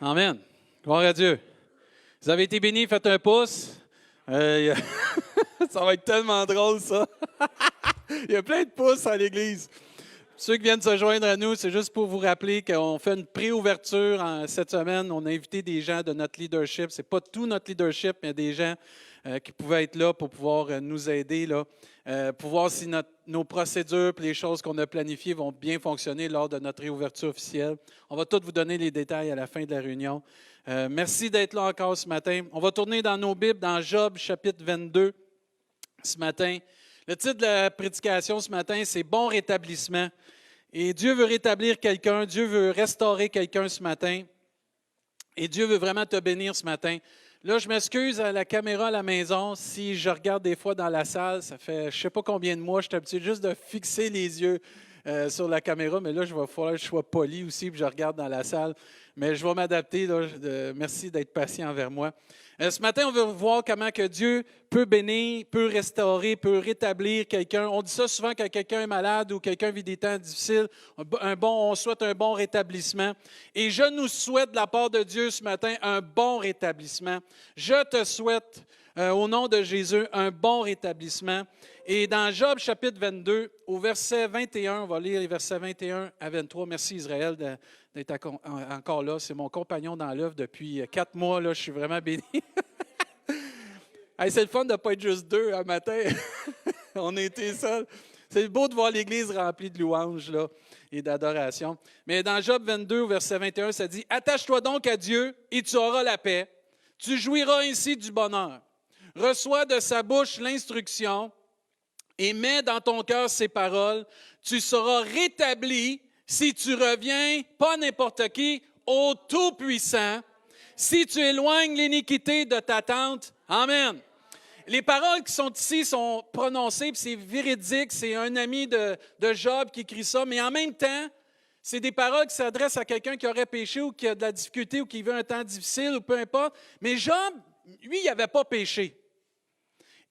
Amen. Gloire à Dieu. Vous avez été bénis, faites un pouce. Ça va être tellement drôle, ça. Il y a plein de pouces à l'Église. Ceux qui viennent se joindre à nous, c'est juste pour vous rappeler qu'on fait une pré-ouverture cette semaine. On a invité des gens de notre leadership. Ce n'est pas tout notre leadership, mais des gens qui pouvaient être là pour pouvoir nous aider, pour voir si nos procédures et les choses qu'on a planifiées vont bien fonctionner lors de notre réouverture officielle. On va tous vous donner les détails à la fin de la réunion. Merci d'être là encore ce matin. On va tourner dans nos Bibles, dans Job, chapitre 22, ce matin. Le titre de la prédication ce matin, c'est « Bon rétablissement ». Et Dieu veut rétablir quelqu'un, Dieu veut restaurer quelqu'un ce matin. Et Dieu veut vraiment te bénir ce matin. Là, je m'excuse à la caméra à la maison. Si je regarde des fois dans la salle, ça fait je ne sais pas combien de mois, je suis habitué juste de fixer les yeux sur la caméra. Mais là, il va falloir que je sois poli aussi et que je regarde dans la salle. Mais je vais m'adapter. Merci d'être patient envers moi. Ce matin, on veut voir comment que Dieu peut bénir, peut restaurer, peut rétablir quelqu'un. On dit ça souvent quand quelqu'un est malade ou quelqu'un vit des temps difficiles. On souhaite un bon rétablissement. Et je nous souhaite de la part de Dieu ce matin un bon rétablissement. Je te souhaite, au nom de Jésus, un bon rétablissement. Et dans Job chapitre 22, au verset 21, on va lire les versets 21 à 23. Merci Israël d'être encore là. C'est mon compagnon dans l'œuvre depuis 4 mois. Là, je suis vraiment béni. Hey, c'est le fun de ne pas être juste deux un matin. On a été seuls. C'est beau de voir l'Église remplie de louanges là, et d'adoration. Mais dans Job 22, au verset 21, ça dit « Attache-toi donc à Dieu et tu auras la paix. Tu jouiras ainsi du bonheur. Reçois de sa bouche l'instruction et mets dans ton cœur ses paroles. Tu seras rétabli si tu reviens, pas n'importe qui, au Tout-Puissant. Si tu éloignes l'iniquité de ta tente. » Amen. Les paroles qui sont ici sont prononcées, puis c'est véridique, c'est un ami de Job qui écrit ça, mais en même temps, c'est des paroles qui s'adressent à quelqu'un qui aurait péché ou qui a de la difficulté ou qui vit un temps difficile ou peu importe. Mais Job, lui, il n'avait pas péché.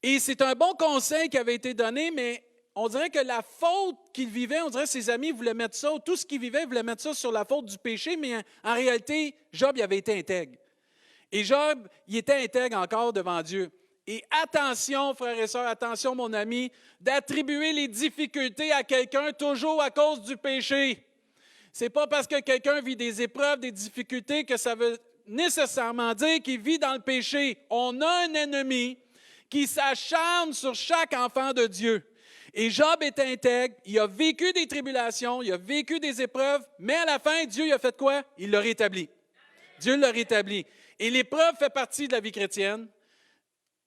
Et c'est un bon conseil qui avait été donné, mais on dirait que la faute qu'il vivait, on dirait que ses amis voulaient mettre ça, tout ce qu'il vivait, voulait mettre ça sur la faute du péché, mais en réalité, Job, il avait été intègre. Et Job, il était intègre encore devant Dieu. Et attention, frères et sœurs, attention, mon ami, d'attribuer les difficultés à quelqu'un toujours à cause du péché. Ce n'est pas parce que quelqu'un vit des épreuves, des difficultés, que ça veut nécessairement dire qu'il vit dans le péché. On a un ennemi qui s'acharne sur chaque enfant de Dieu. Et Job est intègre, il a vécu des tribulations, il a vécu des épreuves, mais à la fin, Dieu il a fait quoi? Il l'a rétabli. Dieu l'a rétabli. Et l'épreuve fait partie de la vie chrétienne.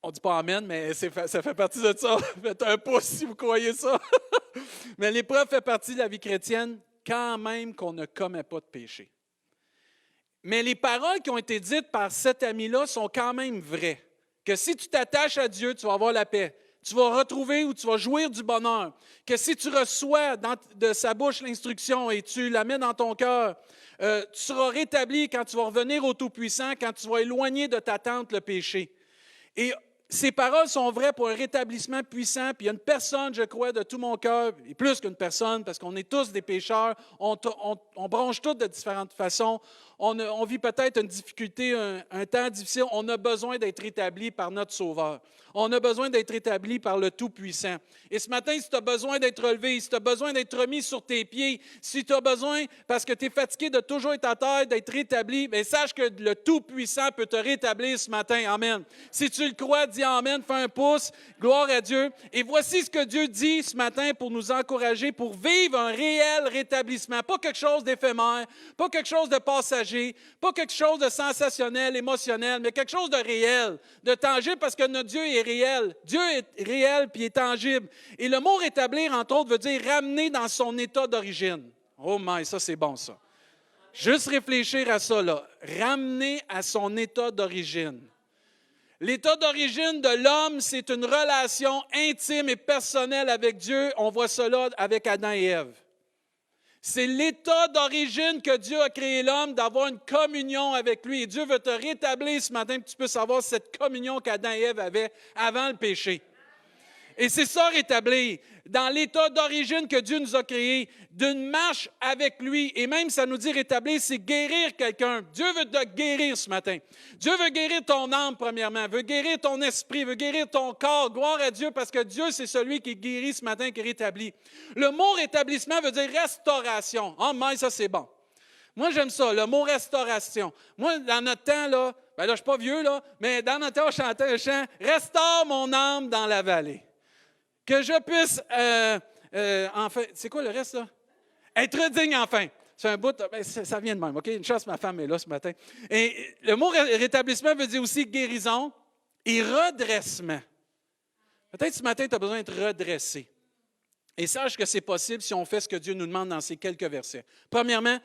On ne dit pas amen, mais ça fait partie de ça. Faites un pouce si vous croyez ça. Mais l'épreuve fait partie de la vie chrétienne quand même qu'on ne commet pas de péché. Mais les paroles qui ont été dites par cet ami-là sont quand même vraies. Que si tu t'attaches à Dieu, tu vas avoir la paix. Tu vas retrouver ou tu vas jouir du bonheur. Que si tu reçois de sa bouche l'instruction et tu la mets dans ton cœur, tu seras rétabli quand tu vas revenir au Tout-Puissant, quand tu vas éloigner de ta tente le péché. Et ces paroles sont vraies pour un rétablissement puissant. Puis il y a une personne, je crois, de tout mon cœur, et plus qu'une personne, parce qu'on est tous des pécheurs, on bronche tous de différentes façons. On vit peut-être une difficulté, un temps difficile. On a besoin d'être rétabli par notre Sauveur. On a besoin d'être rétabli par le Tout-Puissant. Et ce matin, si tu as besoin d'être relevé, si tu as besoin d'être remis sur tes pieds, si tu as besoin, parce que tu es fatigué de toujours être à terre, d'être rétabli, bien, sache que le Tout-Puissant peut te rétablir ce matin. Amen. Si tu le crois, dis Amen, fais un pouce, gloire à Dieu. Et voici ce que Dieu dit ce matin pour nous encourager, pour vivre un réel rétablissement. Pas quelque chose d'éphémère, pas quelque chose de passager, pas quelque chose de sensationnel, émotionnel, mais quelque chose de réel, de tangible, parce que notre Dieu est réel. Dieu est réel puis est tangible. Et le mot rétablir, entre autres, veut dire ramener dans son état d'origine. Oh my, ça c'est bon ça. Juste réfléchir à ça, là. Ramener à son état d'origine. L'état d'origine de l'homme, c'est une relation intime et personnelle avec Dieu. On voit cela avec Adam et Ève. C'est l'état d'origine que Dieu a créé l'homme, d'avoir une communion avec lui. Et Dieu veut te rétablir ce matin que tu puisses avoir cette communion qu'Adam et Ève avaient avant le péché. Et c'est ça, rétablir. dans l'état d'origine que Dieu nous a créé, d'une marche avec lui. Et même, ça nous dit rétablir, c'est guérir quelqu'un. Dieu veut te guérir ce matin. Dieu veut guérir ton âme, premièrement, veut guérir ton esprit, veut guérir ton corps. Gloire à Dieu, parce que Dieu, c'est celui qui guérit ce matin, qui rétablit. Le mot rétablissement veut dire restauration. Oh, mais ça, c'est bon. Moi, j'aime ça, le mot restauration. Moi, dans notre temps, là, je ne suis pas vieux, là, mais dans notre temps, on chantait un chant « Restaure mon âme dans la vallée ». Que je puisse, enfin, c'est quoi le reste, là? Être digne, enfin. C'est un bout, ça vient de même, OK? Une chance, ma femme est là ce matin. Et le mot rétablissement veut dire aussi guérison et redressement. Peut-être ce matin, tu as besoin d'être redressé. Et sache que c'est possible si on fait ce que Dieu nous demande dans ces quelques versets. Premièrement,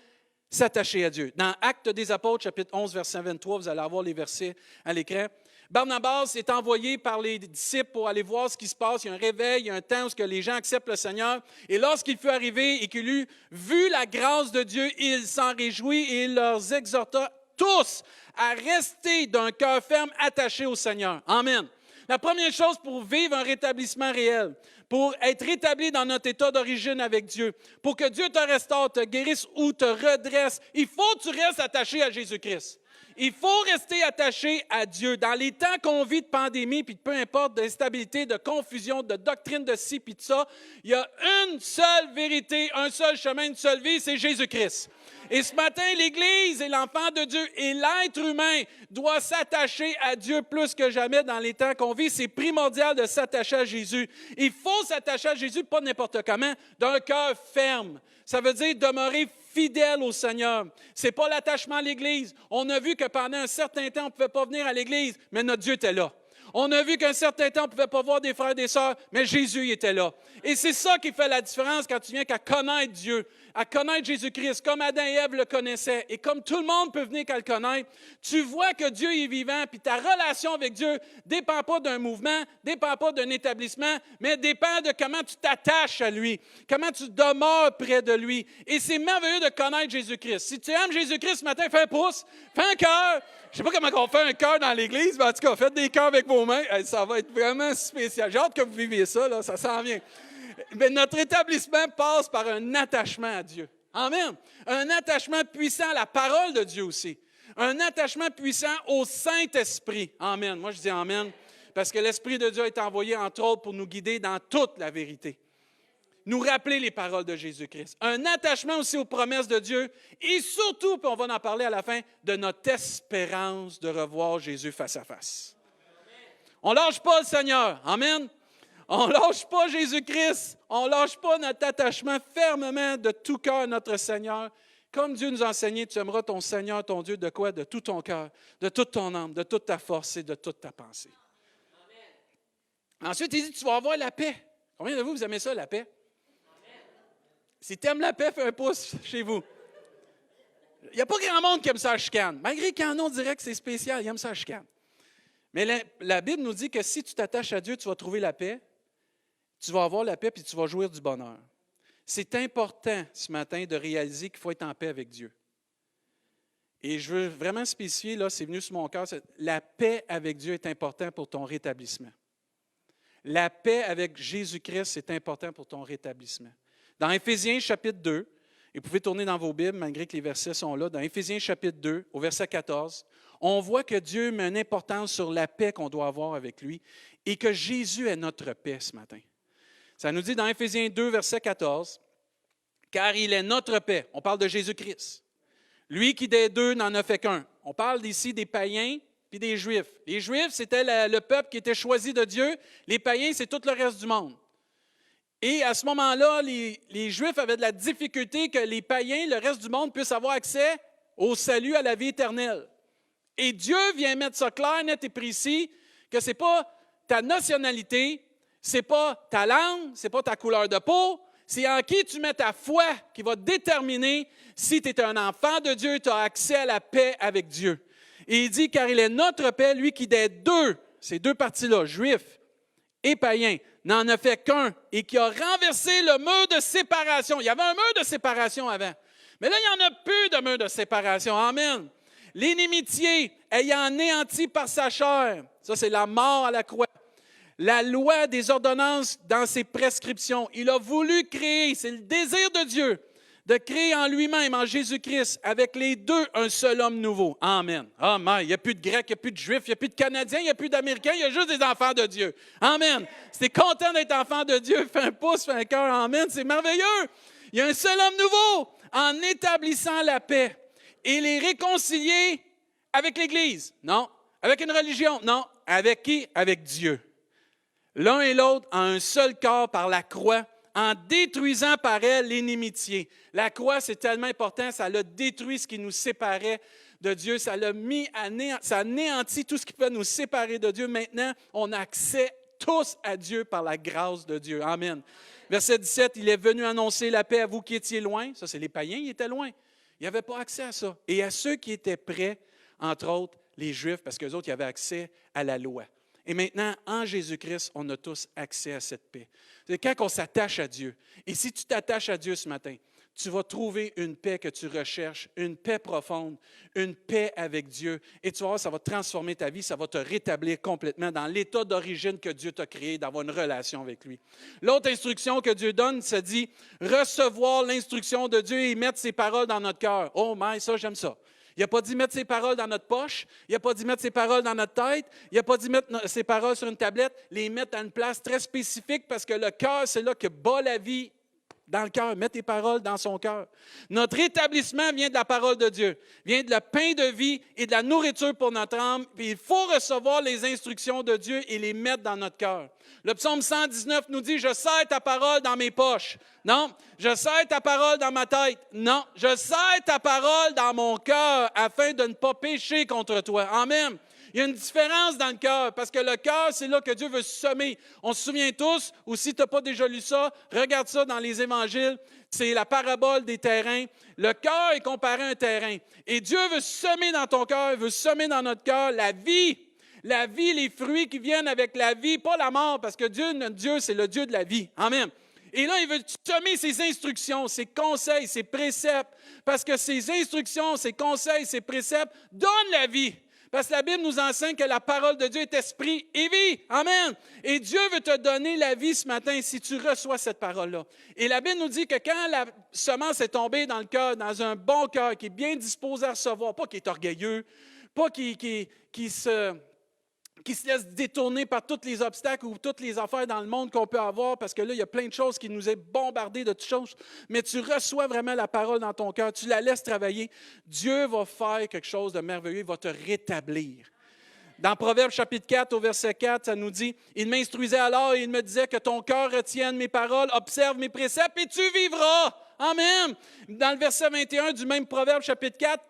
s'attacher à Dieu. Dans Actes des Apôtres, chapitre 11, verset 23, vous allez avoir les versets à l'écran. Barnabas est envoyé par les disciples pour aller voir ce qui se passe. Il y a un réveil, il y a un temps où les gens acceptent le Seigneur. Et lorsqu'il fut arrivé et qu'il eut vu la grâce de Dieu, il s'en réjouit et il leur exhorta tous à rester d'un cœur ferme attaché au Seigneur. Amen. La première chose pour vivre un rétablissement réel, pour être rétabli dans notre état d'origine avec Dieu, pour que Dieu te restaure, te guérisse ou te redresse, il faut que tu restes attaché à Jésus-Christ. Il faut rester attaché à Dieu. Dans les temps qu'on vit de pandémie, puis peu importe, d'instabilité, de confusion, de doctrine de ci, puis de ça, il y a une seule vérité, un seul chemin, une seule vie, c'est Jésus-Christ. Et ce matin, l'Église et l'enfant de Dieu et l'être humain doit s'attacher à Dieu plus que jamais dans les temps qu'on vit. C'est primordial de s'attacher à Jésus. Il faut s'attacher à Jésus, pas n'importe comment, d'un cœur ferme. Ça veut dire demeurer fidèle au Seigneur. Ce n'est pas l'attachement à l'Église. On a vu que pendant un certain temps, on ne pouvait pas venir à l'Église, mais notre Dieu était là. On a vu qu'un certain temps, on ne pouvait pas voir des frères et des sœurs, mais Jésus était là. Et c'est ça qui fait la différence quand tu viens qu'à connaître Dieu, à connaître Jésus-Christ, comme Adam et Ève le connaissaient, et comme tout le monde peut venir qu'à le connaître, tu vois que Dieu est vivant, puis ta relation avec Dieu ne dépend pas d'un mouvement, ne dépend pas d'un établissement, mais dépend de comment tu t'attaches à lui, comment tu demeures près de lui. Et c'est merveilleux de connaître Jésus-Christ. Si tu aimes Jésus-Christ ce matin, fais un pouce, fais un cœur. Je ne sais pas comment on fait un cœur dans l'Église, mais en tout cas, faites des cœurs avec vos mains. Ça va être vraiment spécial. J'ai hâte que vous viviez ça, là, ça s'en vient. Mais notre établissement passe par un attachement à Dieu. Amen. Un attachement puissant à la parole de Dieu aussi. Un attachement puissant au Saint-Esprit. Amen. Moi, je dis amen, parce que l'Esprit de Dieu est envoyé, entre autres, pour nous guider dans toute la vérité. Nous rappeler les paroles de Jésus-Christ. Un attachement aussi aux promesses de Dieu et surtout, puis on va en parler à la fin, de notre espérance de revoir Jésus face à face. On ne lâche pas le Seigneur. Amen. On ne lâche pas Jésus-Christ. On ne lâche pas notre attachement fermement de tout cœur à notre Seigneur. Comme Dieu nous a enseigné, tu aimeras ton Seigneur, ton Dieu, de quoi? De tout ton cœur, de toute ton âme, de toute ta force et de toute ta pensée. Ensuite, il dit, tu vas avoir la paix. Combien de vous aimez ça, la paix? Si tu aimes la paix, fais un pouce chez vous. Il n'y a pas grand monde qui aime ça à chicane. Malgré qu'il y en a, on dirait que c'est spécial, ils aiment ça à chicane. Mais la Bible nous dit que si tu t'attaches à Dieu, tu vas trouver la paix, tu vas avoir la paix puis tu vas jouir du bonheur. C'est important ce matin de réaliser qu'il faut être en paix avec Dieu. Et je veux vraiment spécifier, là, c'est venu sur mon cœur, la paix avec Dieu est importante pour ton rétablissement. La paix avec Jésus-Christ, c'est important pour ton rétablissement. Dans Éphésiens chapitre 2, et vous pouvez tourner dans vos Bibles malgré que les versets sont là, dans Éphésiens chapitre 2, au verset 14, on voit que Dieu met une importance sur la paix qu'on doit avoir avec lui et que Jésus est notre paix ce matin. Ça nous dit dans Éphésiens 2, verset 14, « Car il est notre paix ». On parle de Jésus-Christ. Lui qui des deux n'en a fait qu'un. On parle ici des païens puis des Juifs. Les Juifs, c'était le peuple qui était choisi de Dieu. Les païens, c'est tout le reste du monde. Et à ce moment-là, les Juifs avaient de la difficulté que les païens, le reste du monde, puissent avoir accès au salut, à la vie éternelle. Et Dieu vient mettre ça clair, net et précis, que ce n'est pas ta nationalité, ce n'est pas ta langue, ce n'est pas ta couleur de peau, c'est en qui tu mets ta foi qui va déterminer si tu es un enfant de Dieu, tu as accès à la paix avec Dieu. Et il dit, car il est notre paix, lui qui des deux, ces deux parties-là, juifs et païens, n'en a fait qu'un et qui a renversé le mur de séparation. Il y avait un mur de séparation avant. Mais là, il n'y en a plus de mur de séparation. Amen. L'inimitié ayant anéanti par sa chair, ça c'est la mort à la croix. la loi des ordonnances dans ses prescriptions. Il a voulu créer, c'est le désir de Dieu, de créer en lui-même, en Jésus-Christ, avec les deux, un seul homme nouveau. Amen. Amen. Il n'y a plus de Grecs, il n'y a plus de Juifs, il n'y a plus de Canadiens, il n'y a plus d'Américains, il y a juste des enfants de Dieu. Amen. Si tu es content d'être enfant de Dieu, fais un pouce, fais un cœur. Amen. C'est merveilleux. Il y a un seul homme nouveau en établissant la paix et les réconcilier avec l'Église. Non. Avec une religion. Non. Avec qui? Avec Dieu. L'un et l'autre en un seul corps par la croix, en détruisant par elle l'inimitié. La croix, c'est tellement important, ça l'a détruit ce qui nous séparait de Dieu, ça l'a mis ça a anéanti tout ce qui peut nous séparer de Dieu. Maintenant, on a accès tous à Dieu par la grâce de Dieu. Amen. Verset 17, il est venu annoncer la paix à vous qui étiez loin. Ça, c'est les païens, ils étaient loin. Ils n'avaient pas accès à ça. Et à ceux qui étaient près, entre autres, les Juifs, parce qu'eux autres, ils avaient accès à la loi. Et maintenant, en Jésus-Christ, on a tous accès à cette paix. C'est quand on s'attache à Dieu. Et si tu t'attaches à Dieu ce matin, tu vas trouver une paix que tu recherches, une paix profonde, une paix avec Dieu. Et tu vas voir, ça va transformer ta vie, ça va te rétablir complètement dans l'état d'origine que Dieu t'a créé, d'avoir une relation avec lui. L'autre instruction que Dieu donne, ça dit recevoir l'instruction de Dieu et mettre ses paroles dans notre cœur. Oh my, ça, j'aime ça. Il n'a pas dit mettre ses paroles dans notre poche. Il n'a pas dit mettre ses paroles dans notre tête. Il n'a pas dit mettre ses paroles sur une tablette. Les mettre à une place très spécifique parce que le cœur, c'est là que bat la vie dans le cœur. Mets tes paroles dans son cœur. Notre établissement vient de la parole de Dieu. Vient de la pain de vie et de la nourriture pour notre âme. Puis il faut recevoir les instructions de Dieu et les mettre dans notre cœur. Le psaume 119 nous dit « Je serre ta parole dans mes poches ». Non. « Je serre ta parole dans ma tête ». Non. « Je serre ta parole dans mon cœur afin de ne pas pécher contre toi ». Amen. Il y a une différence dans le cœur, parce que le cœur, c'est là que Dieu veut semer. On se souvient tous, ou si tu n'as pas déjà lu ça, regarde ça dans les évangiles, c'est la parabole des terrains. Le cœur est comparé à un terrain. Et Dieu veut semer dans ton cœur, il veut semer dans notre cœur la vie. La vie, les fruits qui viennent avec la vie, pas la mort, parce que Dieu, notre Dieu, c'est le Dieu de la vie. Amen. Et là, il veut semer ses instructions, ses conseils, ses préceptes, parce que ses instructions, ses conseils, ses préceptes donnent la vie. Parce que la Bible nous enseigne que la parole de Dieu est esprit et vie. Amen. Et Dieu veut te donner la vie ce matin si tu reçois cette parole-là. Et la Bible nous dit que quand la semence est tombée dans le cœur, dans un bon cœur qui est bien disposé à recevoir, pas qui est orgueilleux, pas qui se laisse détourner par tous les obstacles ou toutes les affaires dans le monde qu'on peut avoir, parce que là, il y a plein de choses qui nous est bombardées de toutes choses, mais tu reçois vraiment la parole dans ton cœur, tu la laisses travailler, Dieu va faire quelque chose de merveilleux, il va te rétablir. Dans Proverbes chapitre 4, au verset 4, ça nous dit « Il m'instruisait alors et il me disait que ton cœur retienne mes paroles, observe mes préceptes et tu vivras. » Amen. Dans le verset 21 du même Proverbe chapitre 4,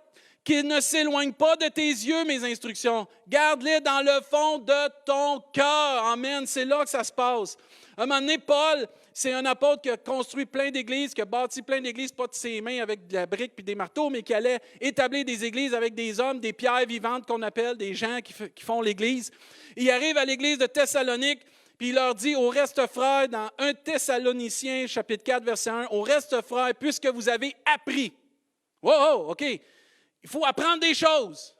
qu'il ne s'éloigne pas de tes yeux, mes instructions. Garde-les dans le fond de ton cœur. Amen. C'est là que ça se passe. À un moment donné, Paul, c'est un apôtre qui a construit plein d'églises, qui a bâti plein d'églises, pas de ses mains avec de la brique et des marteaux, mais qui allait établir des églises avec des hommes, des pierres vivantes qu'on appelle, des gens qui font l'église. Il arrive à l'église de Thessalonique, puis il leur dit au reste frères, dans 1 Thessaloniciens, chapitre 4, verset 1, « Au reste frères, puisque vous avez appris. » Wow, OK. Il faut apprendre des choses.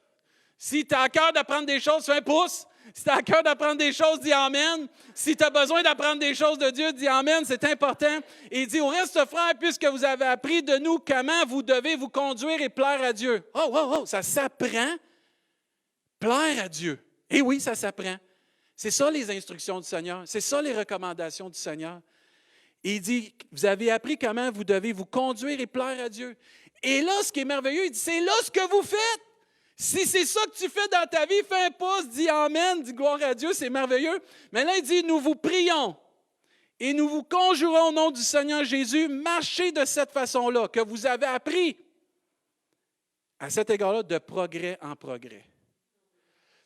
Si tu as à cœur d'apprendre des choses, fais un pouce. Si tu as à cœur d'apprendre des choses, dis Amen. Si tu as besoin d'apprendre des choses de Dieu, dis Amen, c'est important. Et il dit, au reste, frères, puisque vous avez appris de nous comment vous devez vous conduire et plaire à Dieu. Oh, ça s'apprend. Plaire à Dieu. Eh oui, ça s'apprend. C'est ça les instructions du Seigneur. C'est ça les recommandations du Seigneur. Et il dit, vous avez appris comment vous devez vous conduire et plaire à Dieu. Et là, ce qui est merveilleux, il dit, c'est là ce que vous faites. Si c'est ça que tu fais dans ta vie, fais un pouce, dis Amen, dis gloire à Dieu, c'est merveilleux. Mais là, il dit, nous vous prions et nous vous conjurons au nom du Seigneur Jésus, marchez de cette façon-là, que vous avez appris, à cet égard-là, de progrès en progrès.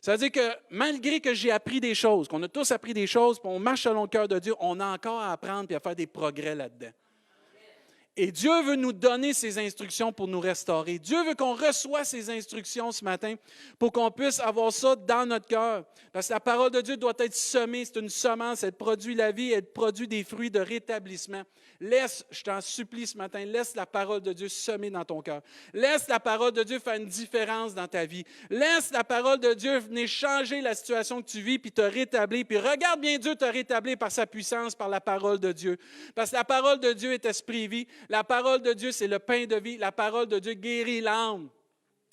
Ça veut dire que malgré que j'ai appris des choses, qu'on a tous appris des choses, puis on marche selon le cœur de Dieu, on a encore à apprendre et à faire des progrès là-dedans. Et Dieu veut nous donner ses instructions pour nous restaurer. Dieu veut qu'on reçoive ses instructions ce matin pour qu'on puisse avoir ça dans notre cœur. Parce que la parole de Dieu doit être semée, c'est une semence, elle produit la vie, elle produit des fruits de rétablissement. Laisse, je t'en supplie ce matin, laisse la parole de Dieu semer dans ton cœur. Laisse la parole de Dieu faire une différence dans ta vie. Laisse la parole de Dieu venir changer la situation que tu vis puis te rétablir. Puis regarde bien Dieu te rétablir par sa puissance, par la parole de Dieu. Parce que la parole de Dieu est esprit et vie. La parole de Dieu, c'est le pain de vie. La parole de Dieu guérit l'âme.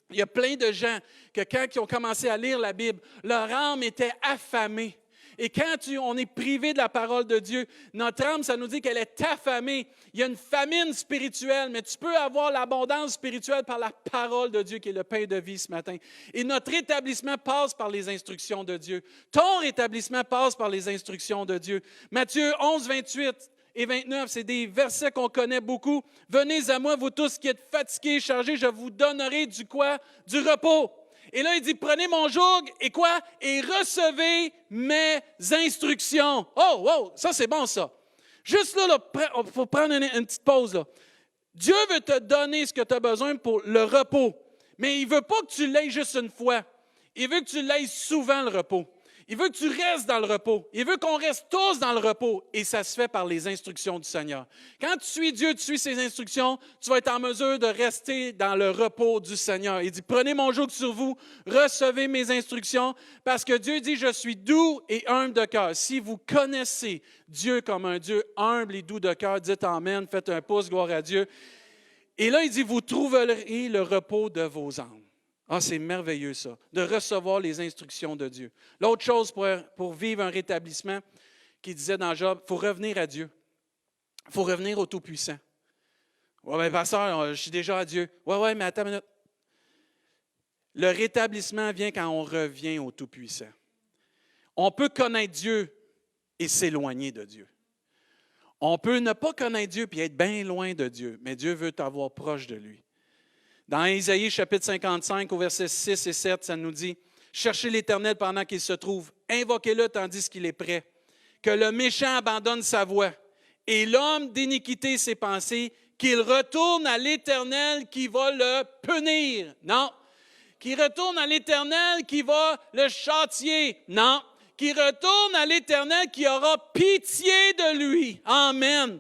Il y a plein de gens que quand ils ont commencé à lire la Bible, leur âme était affamée. Et quand on est privé de la parole de Dieu, notre âme, ça nous dit qu'elle est affamée. Il y a une famine spirituelle, mais tu peux avoir l'abondance spirituelle par la parole de Dieu qui est le pain de vie ce matin. Et notre rétablissement passe par les instructions de Dieu. Ton rétablissement passe par les instructions de Dieu. Matthieu 11, 28 et 29, c'est des versets qu'on connaît beaucoup. « Venez à moi, vous tous qui êtes fatigués et chargés, je vous donnerai du quoi? Du repos. » Et là, il dit, prenez mon joug et quoi? Et recevez mes instructions. Oh, wow, ça c'est bon ça. Juste là, il faut prendre une petite pause. Là. Dieu veut te donner ce que tu as besoin pour le repos. Mais il ne veut pas que tu l'aies juste une fois. Il veut que tu l'aies souvent le repos. Il veut que tu restes dans le repos. Il veut qu'on reste tous dans le repos. Et ça se fait par les instructions du Seigneur. Quand tu suis Dieu, tu suis ses instructions, tu vas être en mesure de rester dans le repos du Seigneur. Il dit, prenez mon joug sur vous, recevez mes instructions, parce que Dieu dit, je suis doux et humble de cœur. Si vous connaissez Dieu comme un Dieu humble et doux de cœur, dites Amen, faites un pouce, gloire à Dieu. Et là, il dit, vous trouverez le repos de vos âmes. Ah, c'est merveilleux ça, de recevoir les instructions de Dieu. L'autre chose pour vivre un rétablissement, qu'il disait dans Job, il faut revenir à Dieu. Il faut revenir au Tout-Puissant. Oui, mais pasteur, je suis déjà à Dieu. Oui, mais attends une minute. Le rétablissement vient quand on revient au Tout-Puissant. On peut connaître Dieu et s'éloigner de Dieu. On peut ne pas connaître Dieu et être bien loin de Dieu, mais Dieu veut t'avoir proche de lui. Dans Isaïe, chapitre 55, au verset 6 et 7, ça nous dit « Cherchez l'Éternel pendant qu'il se trouve, invoquez-le tandis qu'il est prêt, que le méchant abandonne sa voie, et l'homme d'iniquité ses pensées, qu'il retourne à l'Éternel qui va le punir. » Non. Qu'il retourne à l'Éternel qui va le châtier. Non. Qu'il retourne à l'Éternel qui aura pitié de lui. Amen.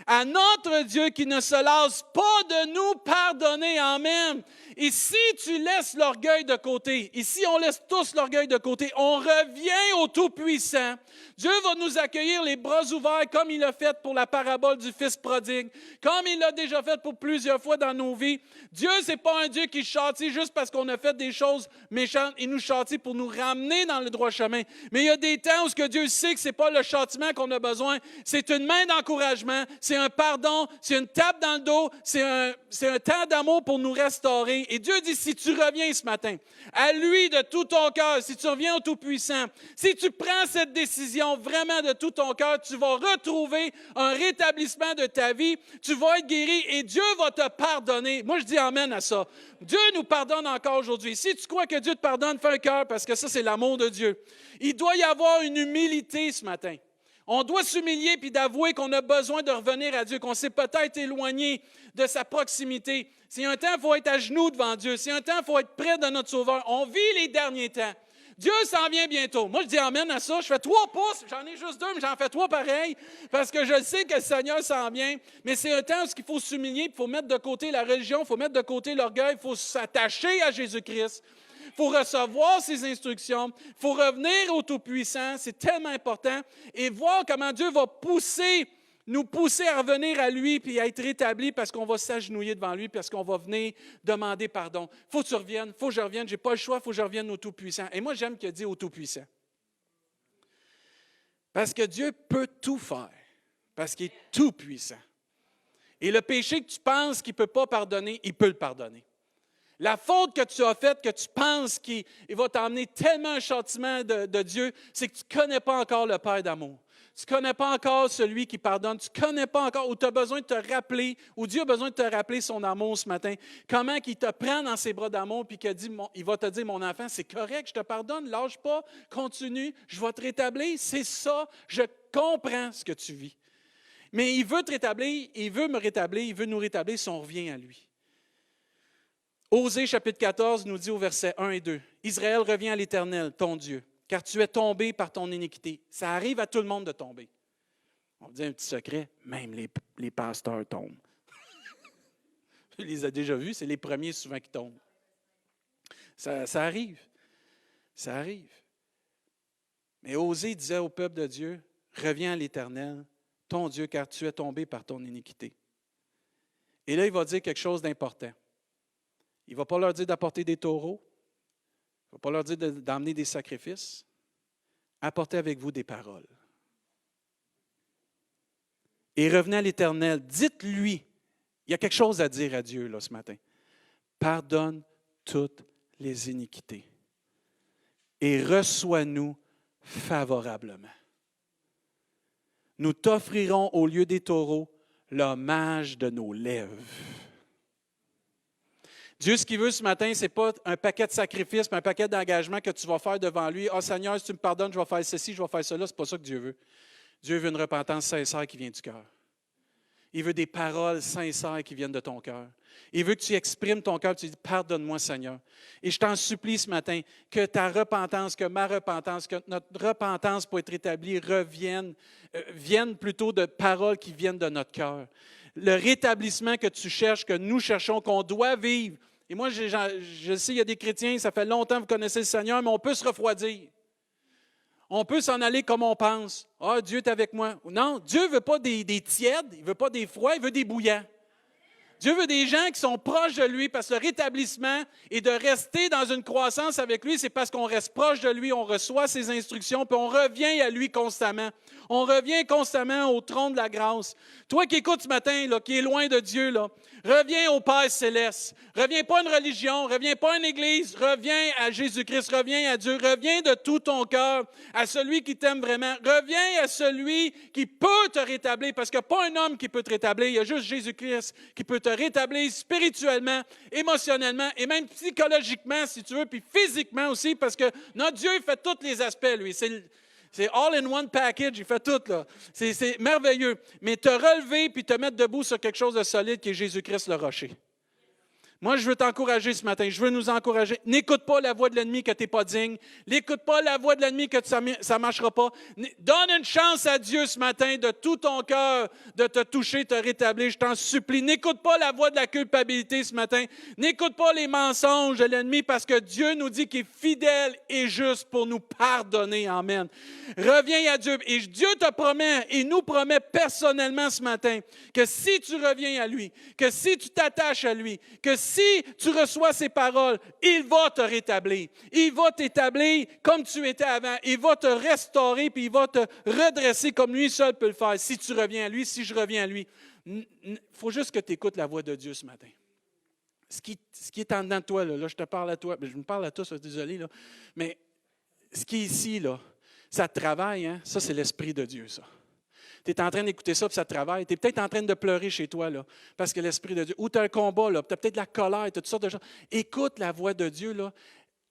À notre Dieu qui ne se lasse pas de nous pardonner. Amen. Et si tu laisses l'orgueil de côté, et si on laisse tous l'orgueil de côté, on revient au Tout-Puissant. Dieu va nous accueillir les bras ouverts comme il l'a fait pour la parabole du Fils prodigue, comme il l'a déjà fait pour plusieurs fois dans nos vies. Dieu, ce n'est pas un Dieu qui châtie juste parce qu'on a fait des choses méchantes. Il nous châtie pour nous ramener dans le droit chemin. Mais il y a des temps où ce que Dieu sait que ce n'est pas le châtiment qu'on a besoin, c'est une main d'encouragement, c'est un pardon, c'est une tape dans le dos, c'est un temps d'amour pour nous restaurer. Et Dieu dit, si tu reviens ce matin, à lui de tout ton cœur, si tu reviens au Tout-Puissant, si tu prends cette décision vraiment de tout ton cœur, tu vas retrouver un rétablissement de ta vie, tu vas être guéri et Dieu va te pardonner. Moi, je dis amen à ça. Dieu nous pardonne encore aujourd'hui. Si tu crois que Dieu te pardonne, fais un cœur parce que ça, c'est l'amour de Dieu. Il doit y avoir une humilité ce matin. On doit s'humilier puis d'avouer qu'on a besoin de revenir à Dieu, qu'on s'est peut-être éloigné de sa proximité. C'est un temps, il faut être à genoux devant Dieu. C'est un temps, il faut être près de notre Sauveur. On vit les derniers temps. Dieu s'en vient bientôt. Moi, je dis amen à ça. Je fais 3 pouces. J'en ai juste 2, mais j'en fais 3 pareils parce que je sais que le Seigneur s'en vient. Mais c'est un temps où il faut s'humilier, il faut mettre de côté la religion, il faut mettre de côté l'orgueil, il faut s'attacher à Jésus-Christ. Il faut recevoir ses instructions. Il faut revenir au Tout-Puissant. C'est tellement important. Et voir comment Dieu va nous pousser à revenir à lui puis à être rétabli parce qu'on va s'agenouiller devant lui, parce qu'on va venir demander pardon. Il faut que tu reviennes, il faut que je revienne. Je n'ai pas le choix, il faut que je revienne au Tout-Puissant. Et moi, j'aime qu'il dit au Tout-Puissant. Parce que Dieu peut tout faire. Parce qu'il est tout-puissant. Et le péché que tu penses qu'il ne peut pas pardonner, il peut le pardonner. La faute que tu as faite, que tu penses qu'il va t'emmener tellement un châtiment de Dieu, c'est que tu ne connais pas encore le Père d'amour. Tu ne connais pas encore celui qui pardonne. Tu ne connais pas encore, ou tu as besoin de te rappeler, ou Dieu a besoin de te rappeler son amour ce matin. Comment il te prend dans ses bras d'amour puis il va te dire, mon enfant, c'est correct, je te pardonne, lâche pas, continue, je vais te rétablir. C'est ça, je comprends ce que tu vis. Mais il veut te rétablir, il veut me rétablir, il veut nous rétablir si on revient à lui. Osée, chapitre 14, nous dit au verset 1 et 2, « Israël, reviens à l'Éternel, ton Dieu, car tu es tombé par ton iniquité. » Ça arrive à tout le monde de tomber. On vous dit un petit secret, même les pasteurs tombent. Je les ai déjà vus, c'est les premiers souvent qui tombent. Ça arrive. Ça arrive. Mais Osée disait au peuple de Dieu, « Reviens à l'Éternel, ton Dieu, car tu es tombé par ton iniquité. » Et là, il va dire quelque chose d'important. Il ne va pas leur dire d'apporter des taureaux. Il ne va pas leur dire d'emmener des sacrifices. Apportez avec vous des paroles. Et revenez à l'Éternel. Dites-lui, il y a quelque chose à dire à Dieu là, ce matin. Pardonne toutes les iniquités et reçois-nous favorablement. Nous t'offrirons au lieu des taureaux l'hommage de nos lèvres. Dieu, ce qu'il veut ce matin, ce n'est pas un paquet de sacrifices, mais un paquet d'engagements que tu vas faire devant lui. « Ah, Seigneur, si tu me pardonnes, je vais faire ceci, je vais faire cela. » Ce n'est pas ça que Dieu veut. Dieu veut une repentance sincère qui vient du cœur. Il veut des paroles sincères qui viennent de ton cœur. Il veut que tu exprimes ton cœur, que tu dis « Pardonne-moi, Seigneur. » Et je t'en supplie ce matin que ta repentance, que ma repentance, que notre repentance pour être établie vienne plutôt de paroles qui viennent de notre cœur. Le rétablissement que tu cherches, que nous cherchons, qu'on doit vivre. Et moi, je sais, il y a des chrétiens, ça fait longtemps que vous connaissez le Seigneur, mais on peut se refroidir. On peut s'en aller comme on pense. « Ah, Dieu est avec moi. » Non, Dieu ne veut pas des tièdes, il ne veut pas des froids, il veut des bouillants. Dieu veut des gens qui sont proches de lui parce que le rétablissement et de rester dans une croissance avec lui, c'est parce qu'on reste proche de lui, on reçoit ses instructions, puis on revient à lui constamment. On revient constamment au trône de la grâce. Toi qui écoutes ce matin, là, qui est loin de Dieu, là, reviens au Père céleste. Reviens pas à une religion, reviens pas à une église, reviens à Jésus-Christ, reviens à Dieu, reviens de tout ton cœur à celui qui t'aime vraiment. Reviens à celui qui peut te rétablir, parce qu'il n'y a pas un homme qui peut te rétablir, il y a juste Jésus-Christ qui peut te rétablir spirituellement, émotionnellement et même psychologiquement, si tu veux, puis physiquement aussi, parce que notre Dieu il fait tous les aspects, lui. C'est all in one package, il fait tout, là. C'est merveilleux. Mais te relever puis te mettre debout sur quelque chose de solide qui est Jésus-Christ le rocher. Moi, je veux t'encourager ce matin. Je veux nous encourager. N'écoute pas la voix de l'ennemi que tu n'es pas digne. N'écoute pas la voix de l'ennemi que ça ne marchera pas. Donne une chance à Dieu ce matin de tout ton cœur de te toucher, te rétablir. Je t'en supplie. N'écoute pas la voix de la culpabilité ce matin. N'écoute pas les mensonges de l'ennemi parce que Dieu nous dit qu'il est fidèle et juste pour nous pardonner. Amen. Reviens à Dieu. Et Dieu te promet et nous promet personnellement ce matin que si tu reviens à lui, que si tu t'attaches à lui, que si tu reçois ses paroles, il va te rétablir. Il va t'établir comme tu étais avant. Il va te restaurer puis il va te redresser comme lui seul peut le faire. Si tu reviens à lui, si je reviens à lui. Il faut juste que tu écoutes la voix de Dieu ce matin. Ce qui est en dedans de toi, là, je te parle à toi. Je me parle à toi, désolé, là. Mais ce qui est ici, là, ça te travaille, hein? Ça, c'est l'Esprit de Dieu, ça. Tu es en train d'écouter ça, puis ça te travaille. Tu es peut-être en train de pleurer chez toi, là, parce que l'Esprit de Dieu, ou tu as un combat, tu as peut-être de la colère, tu as toutes sortes de choses. Écoute la voix de Dieu, là.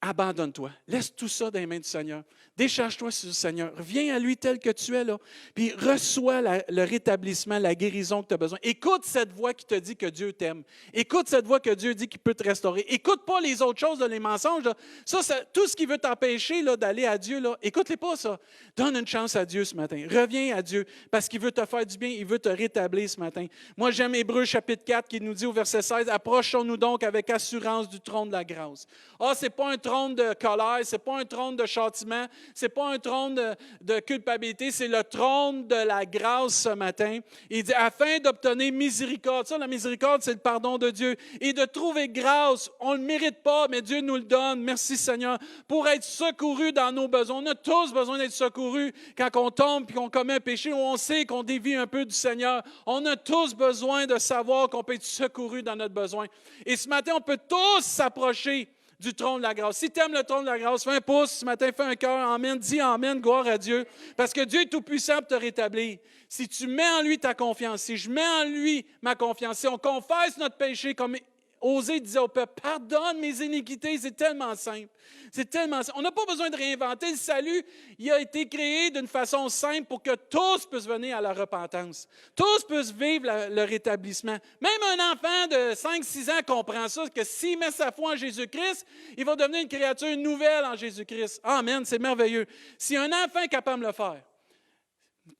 Abandonne-toi. Laisse tout ça dans les mains du Seigneur. Décharge-toi sur le Seigneur. Reviens à lui tel que tu es, là. Puis reçois le rétablissement, la guérison que tu as besoin. Écoute cette voix qui te dit que Dieu t'aime. Écoute cette voix que Dieu dit qu'il peut te restaurer. Écoute pas les autres choses, les mensonges. Là. Ça, tout ce qui veut t'empêcher là, d'aller à Dieu, là, écoute-les pas ça. Donne une chance à Dieu ce matin. Reviens à Dieu parce qu'il veut te faire du bien. Il veut te rétablir ce matin. Moi, j'aime Hébreux chapitre 4 qui nous dit au verset 16, « Approchons-nous donc avec assurance du trône de la grâce. » Ah, c'est pas un trône de colère, ce n'est pas un trône de châtiment, ce n'est pas un trône de culpabilité, c'est le trône de la grâce ce matin. Il dit, afin d'obtenir miséricorde. Ça, la miséricorde, c'est le pardon de Dieu. Et de trouver grâce, on ne le mérite pas, mais Dieu nous le donne. Merci Seigneur. Pour être secourus dans nos besoins. On a tous besoin d'être secourus quand on tombe et qu'on commet un péché ou on sait qu'on dévie un peu du Seigneur. On a tous besoin de savoir qu'on peut être secourus dans notre besoin. Et ce matin, on peut tous s'approcher du trône de la grâce. Si tu aimes le trône de la grâce, fais un pouce ce matin, fais un cœur, amen, dis amen, gloire à Dieu, parce que Dieu est tout-puissant pour te rétablir. Si tu mets en lui ta confiance, si je mets en lui ma confiance, si on confesse notre péché comme Osée disait au peuple, pardonne mes iniquités, c'est tellement simple. C'est tellement simple. On n'a pas besoin de réinventer le salut. Il a été créé d'une façon simple pour que tous puissent venir à la repentance. Tous puissent vivre le rétablissement. Même un enfant de 5-6 ans comprend ça, que s'il met sa foi en Jésus-Christ, il va devenir une créature nouvelle en Jésus-Christ. Amen, c'est merveilleux. Si un enfant est capable de le faire,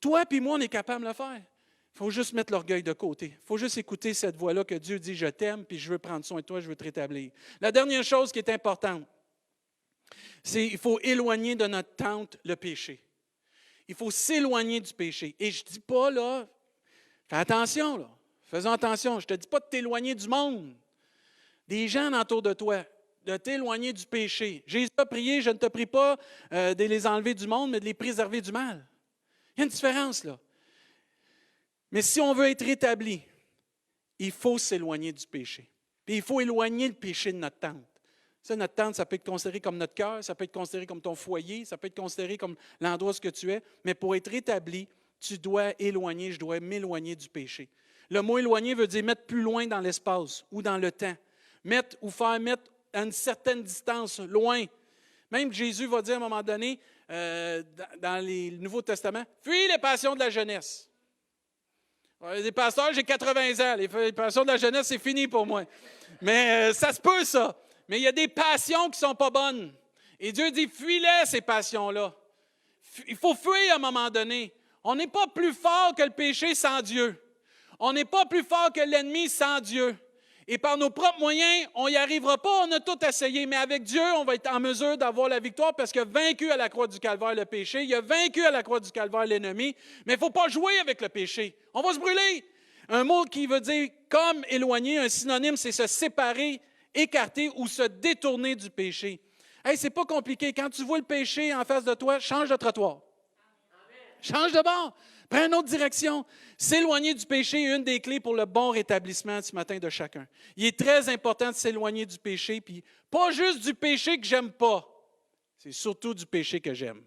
toi et moi, on est capable de le faire. Il faut juste mettre l'orgueil de côté. Il faut juste écouter cette voix-là que Dieu dit, je t'aime, puis je veux prendre soin de toi, je veux te rétablir. La dernière chose qui est importante, c'est qu'il faut éloigner de notre tente le péché. Il faut s'éloigner du péché. Et je ne dis pas, là, fais attention, là. Faisons attention. Je ne te dis pas de t'éloigner du monde, des gens autour de toi, de t'éloigner du péché. Jésus a prié, je ne te prie pas de les enlever du monde, mais de les préserver du mal. Il y a une différence, là. Mais si on veut être rétabli, il faut s'éloigner du péché. Puis il faut éloigner le péché de notre tente. Ça, notre tente, ça peut être considéré comme notre cœur, ça peut être considéré comme ton foyer, ça peut être considéré comme l'endroit où tu es. Mais pour être rétabli, tu dois éloigner, je dois m'éloigner du péché. Le mot éloigner veut dire mettre plus loin dans l'espace ou dans le temps. Mettre à une certaine distance, loin. Même Jésus va dire à un moment donné, dans le Nouveau Testament, « Fuis les passions de la jeunesse ». Les pasteurs, j'ai 80 ans. Les passions de la jeunesse, c'est fini pour moi. Mais ça se peut, ça. Mais il y a des passions qui ne sont pas bonnes. Et Dieu dit, fuis-les, ces passions-là. Il faut fuir à un moment donné. On n'est pas plus fort que le péché sans Dieu. On n'est pas plus fort que l'ennemi sans Dieu. Et par nos propres moyens, on n'y arrivera pas, on a tout essayé. Mais avec Dieu, on va être en mesure d'avoir la victoire parce qu'il a vaincu à la croix du Calvaire le péché. Il a vaincu à la croix du Calvaire l'ennemi. Mais il ne faut pas jouer avec le péché. On va se brûler. Un mot qui veut dire comme éloigner, un synonyme, c'est se séparer, écarter ou se détourner du péché. Hey, c'est pas compliqué. Quand tu vois le péché en face de toi, change de trottoir. Change de bord. Prends une autre direction. S'éloigner du péché est une des clés pour le bon rétablissement ce matin de chacun. Il est très important de s'éloigner du péché, puis pas juste du péché que j'aime pas. C'est surtout du péché que j'aime.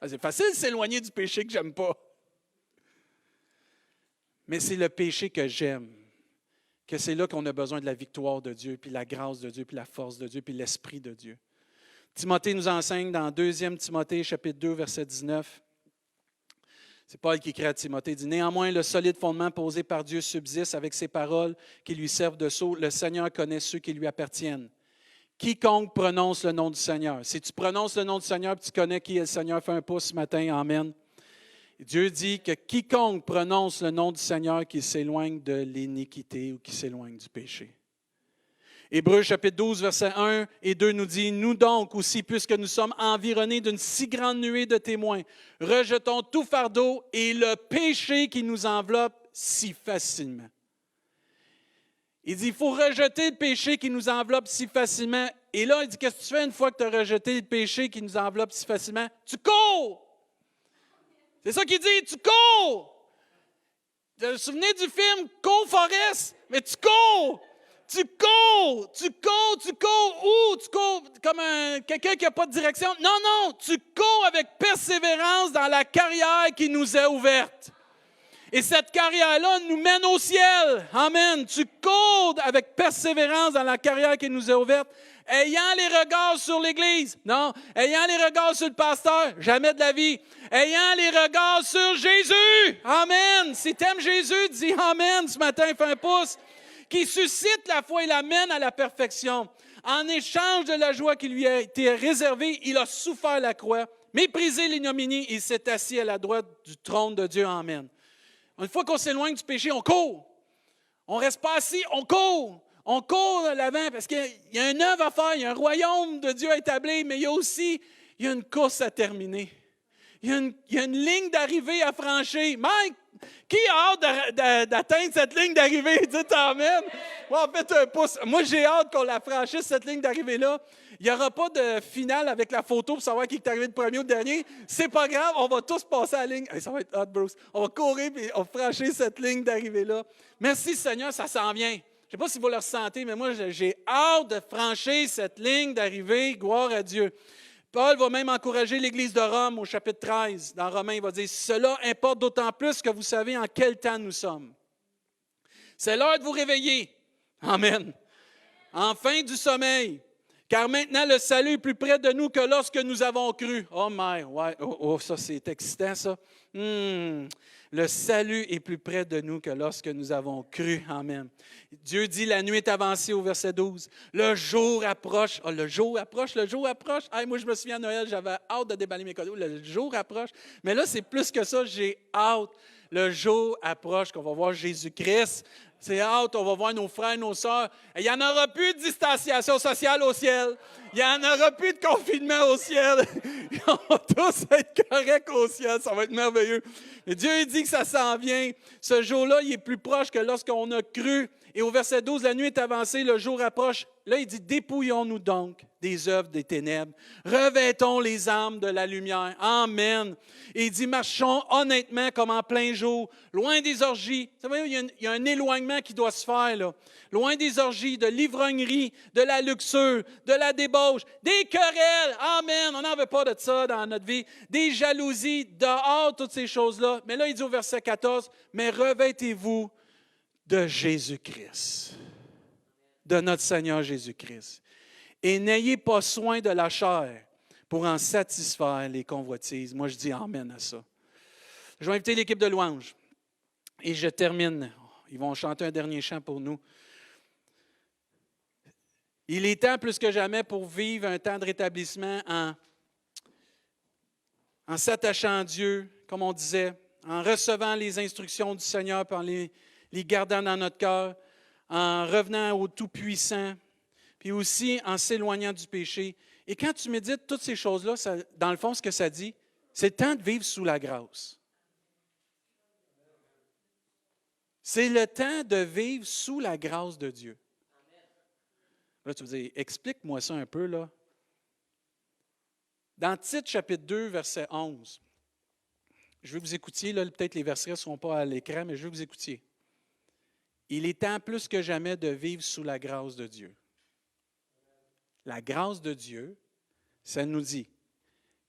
C'est facile de s'éloigner du péché que j'aime pas. Mais c'est le péché que j'aime. Que c'est là qu'on a besoin de la victoire de Dieu, puis la grâce de Dieu, puis la force de Dieu, puis l'Esprit de Dieu. Timothée nous enseigne dans 2 Timothée, chapitre 2, verset 19. C'est Paul qui écrit à Timothée, il dit « Néanmoins, le solide fondement posé par Dieu subsiste avec ses paroles qui lui servent de sceau. Le Seigneur connaît ceux qui lui appartiennent. Quiconque prononce le nom du Seigneur. » Si tu prononces le nom du Seigneur et tu connais qui est le Seigneur, fais un pouce ce matin. Amen. Dieu dit que quiconque prononce le nom du Seigneur, qu'il s'éloigne de l'iniquité ou qu'il s'éloigne du péché. Hébreux chapitre 12, versets 1 et 2 nous dit « Nous donc aussi, puisque nous sommes environnés d'une si grande nuée de témoins, rejetons tout fardeau et le péché qui nous enveloppe si facilement. » Il dit, il faut rejeter le péché qui nous enveloppe si facilement. Et là, il dit, qu'est-ce que tu fais une fois que tu as rejeté le péché qui nous enveloppe si facilement? Tu cours! C'est ça qu'il dit, tu cours! Vous vous souvenez du film Cours Forest? Mais tu cours! Tu cours! Tu cours! Tu cours! Où? Tu cours comme quelqu'un qui n'a pas de direction? Non, non! Tu cours avec persévérance dans la carrière qui nous est ouverte. Et cette carrière-là nous mène au ciel. Amen. Tu cours avec persévérance dans la carrière qui nous est ouverte, ayant les regards sur l'Église. Non. Ayant les regards sur le pasteur. Jamais de la vie. Ayant les regards sur Jésus. Amen. Si tu aimes Jésus, dis Amen ce matin, fais un pouce. Qui suscite la foi et l'amène à la perfection. En échange de la joie qui lui a été réservée, il a souffert la croix, méprisé l'ignominie, il s'est assis à la droite du trône de Dieu. Amen. Une fois qu'on s'éloigne du péché, on court. On ne reste pas assis, on court. On court de l'avant parce qu'il y a une œuvre à faire, il y a un royaume de Dieu à établir, mais il y a une course à terminer. Il y a une ligne d'arrivée à franchir. Mike, qui a hâte d'atteindre cette ligne d'arrivée? Dites amen. Bon, faites un pouce. Moi, j'ai hâte qu'on la franchisse, cette ligne d'arrivée-là. Il n'y aura pas de finale avec la photo pour savoir qui est arrivé de premier ou de dernier. C'est pas grave, on va tous passer à la ligne. Hey, ça va être hot, Bruce. On va courir et on va franchir cette ligne d'arrivée-là. Merci, Seigneur, ça s'en vient. Je ne sais pas si vous le ressentez, mais moi, j'ai hâte de franchir cette ligne d'arrivée. Gloire à Dieu. Paul va même encourager l'Église de Rome au chapitre 13. Dans Romains, il va dire « Cela importe d'autant plus que vous savez en quel temps nous sommes. C'est l'heure de vous réveiller, Amen. Enfin du sommeil. Car maintenant, le salut est plus près de nous que lorsque nous avons cru. Oh my, ouais, ça c'est excitant ça. Le salut est plus près de nous que lorsque nous avons cru. Amen. Dieu dit, la nuit est avancée au verset 12. Le jour approche. Oh, le jour approche, le jour approche. Hey, moi, je me souviens à Noël, j'avais hâte de déballer mes cadeaux. Le jour approche. Mais là, c'est plus que ça, j'ai hâte. Le jour approche qu'on va voir Jésus-Christ. C'est hâte, on va voir nos frères, nos sœurs. Il n'y en aura plus de distanciation sociale au ciel. Il n'y en aura plus de confinement au ciel. Ils vont tous être corrects au ciel. Ça va être merveilleux. Mais Dieu dit que ça s'en vient. Ce jour-là, il est plus proche que lorsqu'on a cru. Et au verset 12, la nuit est avancée, le jour approche. Là, il dit, dépouillons-nous donc des œuvres des ténèbres. Revêtons les armes de la lumière. Amen. Et il dit, marchons honnêtement comme en plein jour, loin des orgies. Vous savez, il y a un éloignement qui doit se faire, là. Loin des orgies, de l'ivrognerie, de la luxure, de la débauche, des querelles. Amen. On n'en veut pas de ça dans notre vie. Des jalousies, dehors, toutes ces choses-là. Mais là, il dit au verset 14, mais revêtez-vous de Jésus-Christ, de notre Seigneur Jésus-Christ. Et n'ayez pas soin de la chair pour en satisfaire les convoitises. Moi, je dis amen à ça. Je vais inviter l'équipe de louange. Et je termine. Ils vont chanter un dernier chant pour nous. Il est temps plus que jamais pour vivre un temps de rétablissement en s'attachant à Dieu, comme on disait, en recevant les instructions du Seigneur, en les gardant dans notre cœur, en revenant au Tout-Puissant, puis aussi en s'éloignant du péché. Et quand tu médites toutes ces choses-là, dans le fond, ce que ça dit, c'est le temps de vivre sous la grâce. C'est le temps de vivre sous la grâce de Dieu. Là, tu vas dire, explique-moi ça un peu, là. Dans Tite, chapitre 2, verset 11, je veux que vous écoutiez, là, peut-être les versets ne seront pas à l'écran, mais je veux que vous écoutiez. Il est temps plus que jamais de vivre sous la grâce de Dieu. La grâce de Dieu, ça nous dit,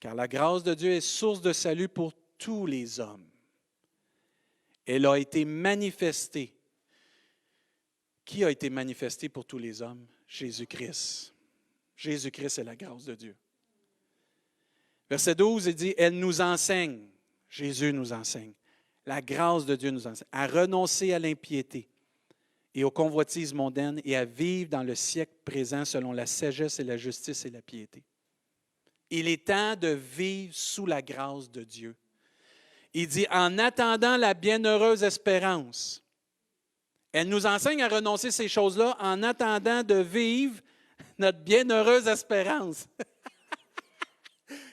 car la grâce de Dieu est source de salut pour tous les hommes. Elle a été manifestée. Qui a été manifesté pour tous les hommes? Jésus-Christ. Jésus-Christ est la grâce de Dieu. Verset 12, il dit, elle nous enseigne, Jésus nous enseigne, la grâce de Dieu nous enseigne, à renoncer à l'impiété et aux convoitises mondaines et à vivre dans le siècle présent selon la sagesse et la justice et la piété. Il est temps de vivre sous la grâce de Dieu. Il dit, en attendant la bienheureuse espérance. Elle nous enseigne à renoncer à ces choses-là en attendant de vivre notre bienheureuse espérance.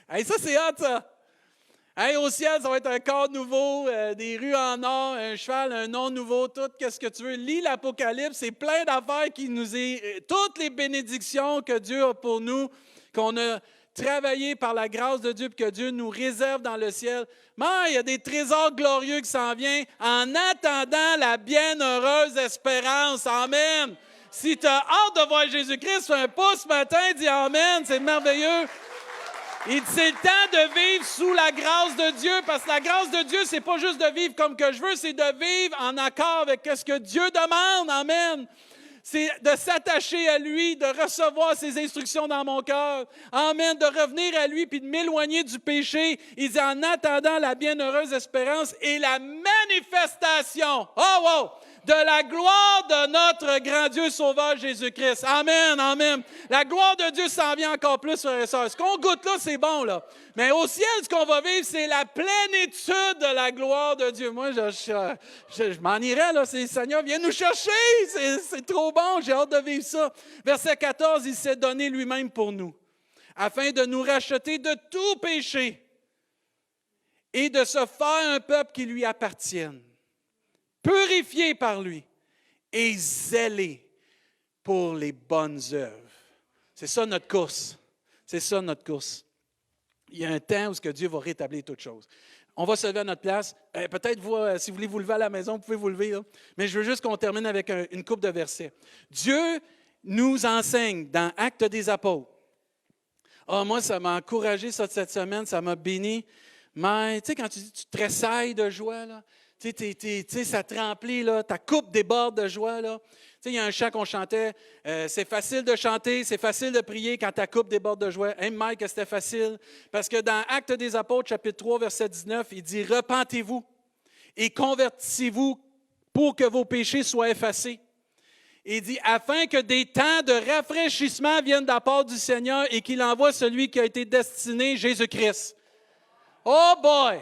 Hey, ça, c'est hot, ça! Hey, au ciel, ça va être un corps nouveau, des rues en or, un cheval, un nom nouveau, tout, qu'est-ce que tu veux. Lis l'Apocalypse, c'est plein d'affaires qui nous est... Toutes les bénédictions que Dieu a pour nous, qu'on a travaillées par la grâce de Dieu, puis que Dieu nous réserve dans le ciel. Mais il y a des trésors glorieux qui s'en viennent en attendant la bienheureuse espérance. Amen! Si tu as hâte de voir Jésus-Christ, fais un pouce ce matin, dis Amen, c'est merveilleux. Il dit, c'est le temps de vivre sous la grâce de Dieu, parce que la grâce de Dieu, c'est pas juste de vivre comme que je veux, c'est de vivre en accord avec ce que Dieu demande. Amen. C'est de s'attacher à lui, de recevoir ses instructions dans mon cœur. Amen. De revenir à lui puis de m'éloigner du péché. Il dit, en attendant la bienheureuse espérance et la manifestation. Oh, wow! De la gloire de notre grand Dieu sauveur Jésus-Christ. Amen, amen. La gloire de Dieu s'en vient encore plus, frères et sœurs. Ce qu'on goûte là, c'est bon, là. Mais au ciel, ce qu'on va vivre, c'est la plénitude de la gloire de Dieu. Moi, je m'en irais, là. C'est, Seigneur, viens nous chercher. C'est trop bon. J'ai hâte de vivre ça. Verset 14, il s'est donné lui-même pour nous, afin de nous racheter de tout péché et de se faire un peuple qui lui appartienne. Purifié par lui et zélé pour les bonnes œuvres. C'est ça notre course. C'est ça notre course. Il y a un temps où Dieu va rétablir toutes choses. On va se lever à notre place. Peut-être, vous, si vous voulez vous lever à la maison, vous pouvez vous lever. Là. Mais je veux juste qu'on termine avec une couple de versets. Dieu nous enseigne dans Actes des Apôtres. Moi, ça m'a encouragé ça, cette semaine, ça m'a béni. Mais tu sais, quand tu dis tu tressailles de joie, là, Tu sais, ça te remplit, là, ta coupe déborde de joie. Là. Tu sais, il y a un chant qu'on chantait, c'est facile de chanter, c'est facile de prier quand ta coupe déborde de joie. Hey Mike, que c'était facile. Parce que dans Actes des Apôtres, chapitre 3, verset 19, il dit « Repentez-vous et convertissez-vous pour que vos péchés soient effacés. » Il dit « Afin que des temps de rafraîchissement viennent de la part du Seigneur et qu'il envoie celui qui a été destiné, Jésus-Christ. » Oh boy!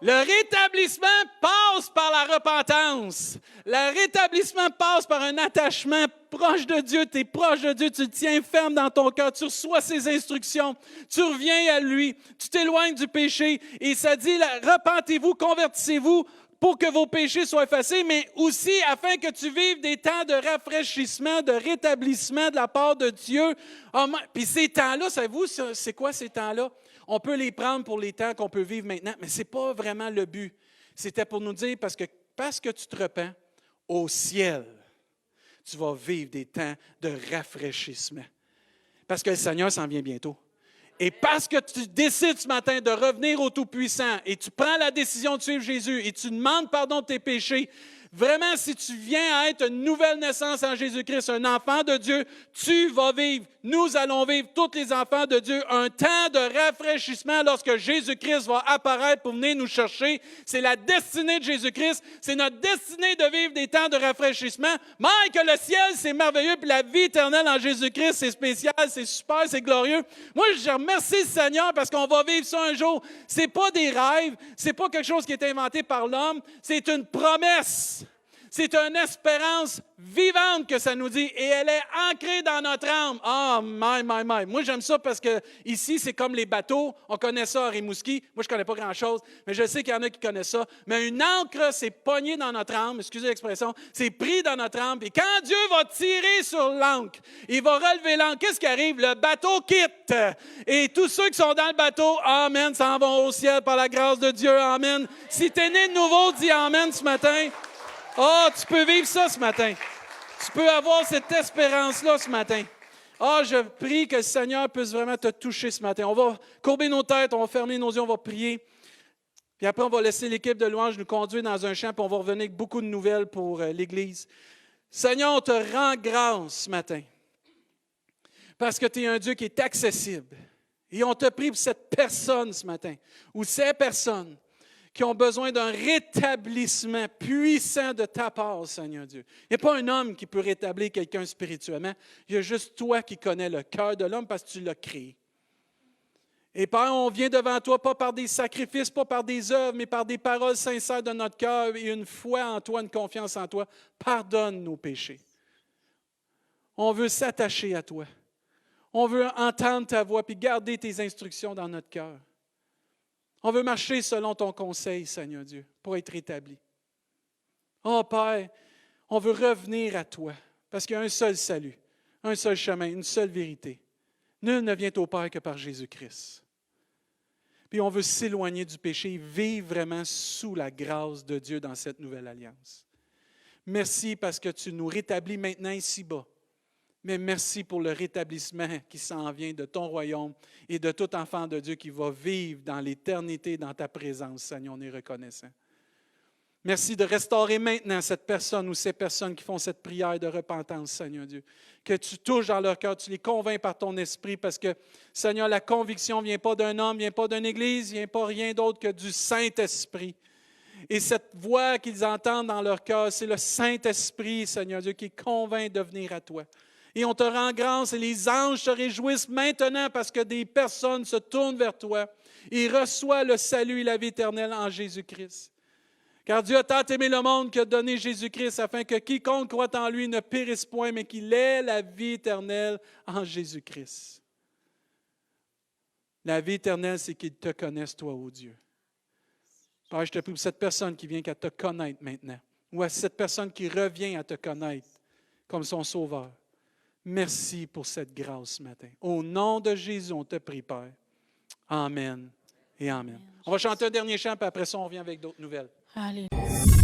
Le rétablissement passe par la repentance. Le rétablissement passe par un attachement proche de Dieu. Tu es proche de Dieu, tu le tiens ferme dans ton cœur, tu reçois ses instructions, tu reviens à lui, tu t'éloignes du péché. Et ça dit, repentez-vous, convertissez-vous pour que vos péchés soient effacés, mais aussi afin que tu vives des temps de rafraîchissement, de rétablissement de la part de Dieu. Puis ces temps-là, savez-vous, c'est quoi ces temps-là? On peut les prendre pour les temps qu'on peut vivre maintenant, mais ce n'est pas vraiment le but. C'était pour nous dire, parce que tu te repens, au ciel, tu vas vivre des temps de rafraîchissement. Parce que le Seigneur s'en vient bientôt. Et parce que tu décides ce matin de revenir au Tout-Puissant et tu prends la décision de suivre Jésus et tu demandes pardon de tes péchés, vraiment, si tu viens à être une nouvelle naissance en Jésus-Christ, un enfant de Dieu, tu vas vivre, nous allons vivre, tous les enfants de Dieu, un temps de rafraîchissement lorsque Jésus-Christ va apparaître pour venir nous chercher. C'est la destinée de Jésus-Christ. C'est notre destinée de vivre des temps de rafraîchissement. Mais que le ciel, c'est merveilleux, puis la vie éternelle en Jésus-Christ, c'est spécial, c'est super, c'est glorieux. Moi, je remercie le Seigneur parce qu'on va vivre ça un jour. C'est pas des rêves, c'est pas quelque chose qui est inventé par l'homme, c'est une promesse. C'est une espérance vivante que ça nous dit et elle est ancrée dans notre âme. Ah, my. Moi, j'aime ça parce que ici, c'est comme les bateaux. On connaît ça à Rimouski. Moi, je ne connais pas grand-chose, mais je sais qu'il y en a qui connaissent ça. Mais une ancre, c'est pogné dans notre âme. Excusez l'expression. C'est pris dans notre âme. Et quand Dieu va tirer sur l'ancre, il va relever l'ancre. Qu'est-ce qui arrive? Le bateau quitte. Et tous ceux qui sont dans le bateau, amen, s'en vont au ciel par la grâce de Dieu. Amen. Si tu es né de nouveau, dis amen ce matin. Oh, tu peux vivre ça ce matin. Tu peux avoir cette espérance-là ce matin. Oh, je prie que le Seigneur puisse vraiment te toucher ce matin. On va courber nos têtes, on va fermer nos yeux, on va prier. Puis après, on va laisser l'équipe de louange nous conduire dans un champ, puis on va revenir avec beaucoup de nouvelles pour l'Église. Seigneur, on te rend grâce ce matin. Parce que tu es un Dieu qui est accessible. Et on te prie pour cette personne ce matin, ou ces personnes qui ont besoin d'un rétablissement puissant de ta part, Seigneur Dieu. Il n'y a pas un homme qui peut rétablir quelqu'un spirituellement. Il y a juste toi qui connais le cœur de l'homme parce que tu l'as créé. Et Père, on vient devant toi, pas par des sacrifices, pas par des œuvres, mais par des paroles sincères de notre cœur et une foi en toi, une confiance en toi. Pardonne nos péchés. On veut s'attacher à toi. On veut entendre ta voix puis garder tes instructions dans notre cœur. On veut marcher selon ton conseil, Seigneur Dieu, pour être établi. Oh Père, on veut revenir à toi, parce qu'il y a un seul salut, un seul chemin, une seule vérité. Nul ne vient au Père que par Jésus-Christ. Puis on veut s'éloigner du péché et vivre vraiment sous la grâce de Dieu dans cette nouvelle alliance. Merci parce que tu nous rétablis maintenant ici-bas. Mais merci pour le rétablissement qui s'en vient de ton royaume et de tout enfant de Dieu qui va vivre dans l'éternité, dans ta présence, Seigneur, on est reconnaissant. Merci de restaurer maintenant cette personne ou ces personnes qui font cette prière de repentance, Seigneur Dieu. Que tu touches dans leur cœur, tu les convaincs par ton esprit parce que, Seigneur, la conviction ne vient pas d'un homme, ne vient pas d'une église, ne vient pas rien d'autre que du Saint-Esprit. Et cette voix qu'ils entendent dans leur cœur, c'est le Saint-Esprit, Seigneur Dieu, qui convainc de venir à toi. Et on te rend grâce et les anges se réjouissent maintenant parce que des personnes se tournent vers toi et reçoivent le salut et la vie éternelle en Jésus-Christ. Car Dieu a tant aimé le monde qu'il a donné Jésus-Christ afin que quiconque croit en lui ne périsse point, mais qu'il ait la vie éternelle en Jésus-Christ. La vie éternelle, c'est qu'ils te connaissent, toi, ô Dieu. Père, je te prie pour cette personne qui vient qu'à te connaître maintenant, ou à cette personne qui revient à te connaître comme son sauveur. Merci pour cette grâce ce matin. Au nom de Jésus, on te prie, Père. Amen et amen. On va chanter un dernier chant, puis après ça, on revient avec d'autres nouvelles. Alléluia.